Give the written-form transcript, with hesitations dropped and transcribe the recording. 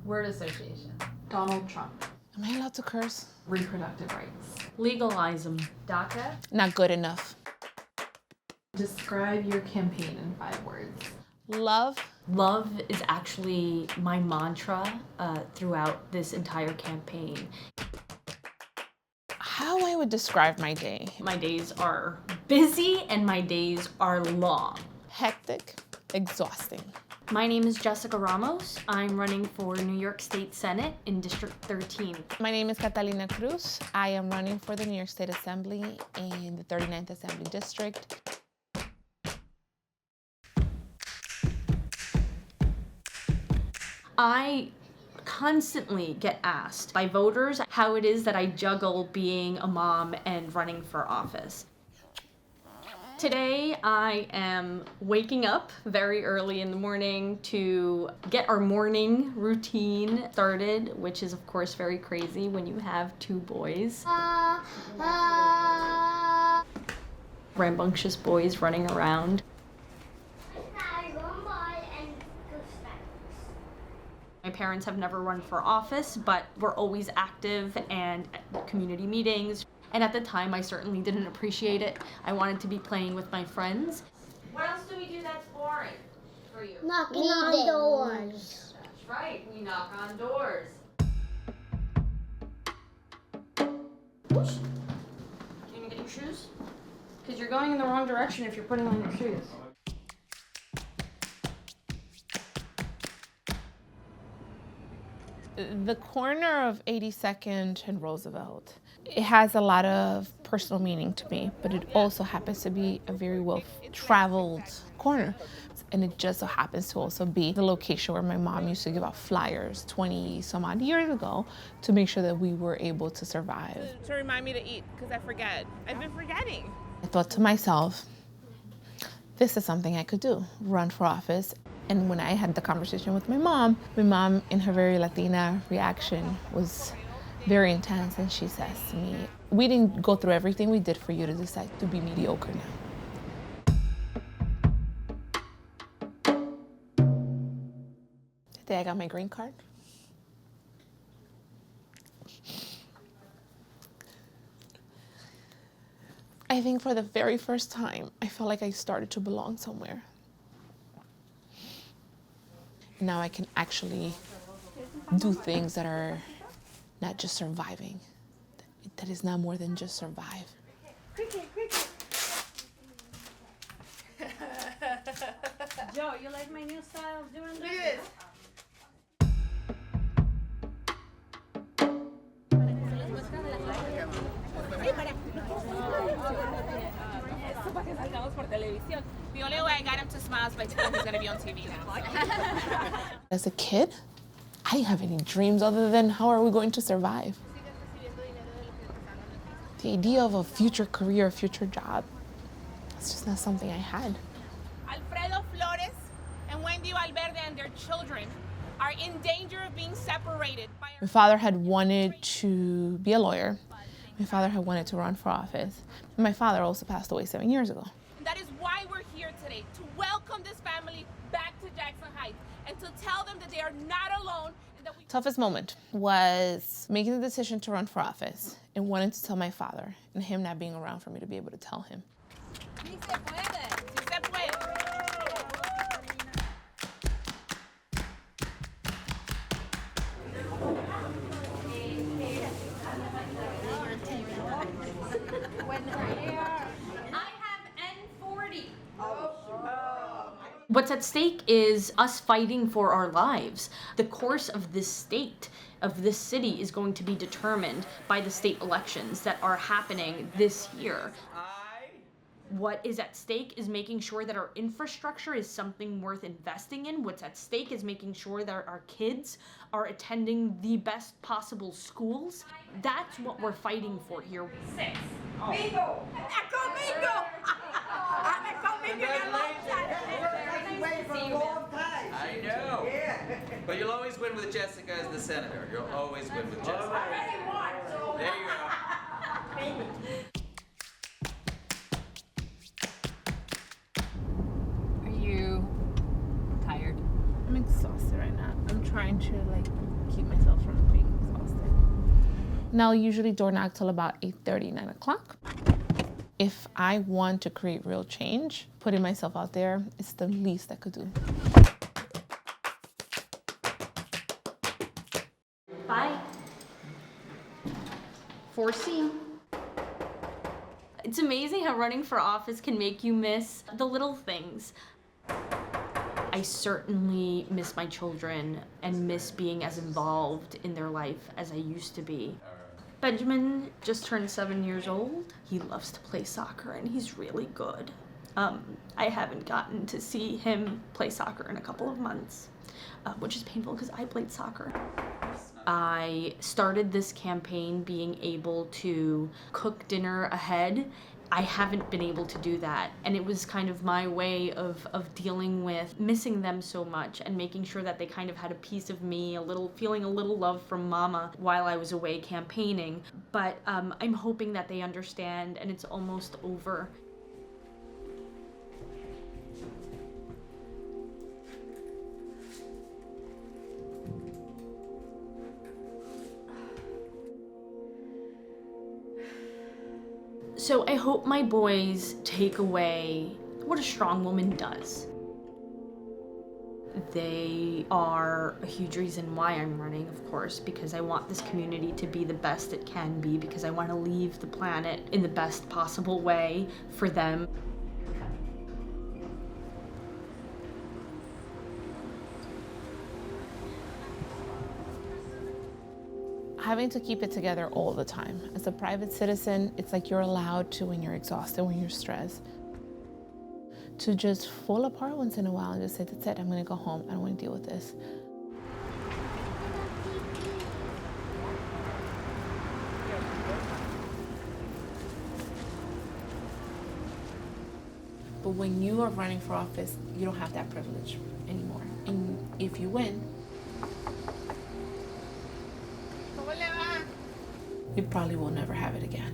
Word association. Donald Trump. Am I allowed to curse? Reproductive rights. Legalize them. DACA. Not good enough. Describe your campaign in 5 words. Love. Love is actually my mantra throughout this entire campaign. How I would describe my day? My days are busy and my days are long. Hectic, exhausting. My name is Jessica Ramos. I'm running for New York State Senate in District 13. My name is Catalina Cruz. I am running for the New York State Assembly in the 39th Assembly District. I constantly get asked by voters how it is that I juggle being a mom and running for office. Today, I am waking up very early in the morning to get our morning routine started, which is of course very crazy when you have 2 boys. Rambunctious boys running around. My parents have never run for office, but we're always active and at community meetings. And at the time, I certainly didn't appreciate it. I wanted to be playing with my friends. What else do we do that's boring for you? Knocking on doors. That's right, we knock on doors. Can you get your shoes? Because you're going in the wrong direction if you're putting on your shoes. The corner of 82nd and Roosevelt, it has a lot of personal meaning to me, but it also happens to be a very well-traveled corner. And it just so happens to also be the location where my mom used to give out flyers 20 some odd years ago to make sure that we were able to survive. To remind me to eat, because I forget. I've been forgetting. I thought to myself, this is something I could do, run for office. And when I had the conversation with my mom in her very Latina reaction was very intense, and she says to me, we didn't go through everything we did for you to decide to be mediocre now. The day I got my green card, I think for the very first time, I felt like I started to belong somewhere. Now I can actually do things that are not just surviving. That is not more than just survive. Joe, you like my new style of doing this? The only way I got him to smile is by telling him he's gonna be on TV now. As a kid, I didn't have any dreams other than how are we going to survive. The idea of a future career, a future job, it's just not something I had. Alfredo Flores and Wendy Valverde and their children are in danger of being separated by My father had wanted to be a lawyer. My father had wanted to run for office. And my father also passed away 7 years ago. And that is why we're here today, to welcome this family back to Jackson Heights and to tell them that they are not alone. And that we... Toughest moment was making the decision to run for office and wanting to tell my father and him not being around for me to be able to tell him. Sí se puede. Sí se puede. What's at stake is us fighting for our lives. The course of this state, of this city, is going to be determined by the state elections that are happening this year. What is at stake is making sure that our infrastructure is something worth investing in. What's at stake is making sure that our kids are attending the best possible schools. That's what we're fighting for here. 6. Oh. Bingo! Echo bingo! I know. Yeah. But you'll always win with Jessica as the senator. You'll always win with Jessica. There you go. Are you tired? I'm exhausted right now. I'm trying to And I'll usually door knock till about 8:30, 9 o'clock. If I want to create real change, putting myself out there is the least I could do. Bye. 4C. It's amazing how running for office can make you miss the little things. I certainly miss my children and miss being as involved in their life as I used to be. Benjamin just turned 7 years old. He loves to play soccer and he's really good. I haven't gotten to see him play soccer in a couple of months, which is painful because I played soccer. I started this campaign being able to cook dinner ahead. I haven't been able to do that, and it was kind of my way of dealing with missing them so much and making sure that they kind of had a piece of me, feeling a little love from mama while I was away campaigning. But I'm hoping that they understand, and it's almost over. So I hope my boys take away what a strong woman does. They are a huge reason why I'm running, of course, because I want this community to be the best it can be, because I want to leave the planet in the best possible way for them. Having to keep it together all the time. As a private citizen, it's like you're allowed to, when you're exhausted, when you're stressed, to just fall apart once in a while and just say, that's it, I'm gonna go home, I don't wanna deal with this. But when you are running for office, you don't have that privilege anymore. And if you win, you probably will never have it again.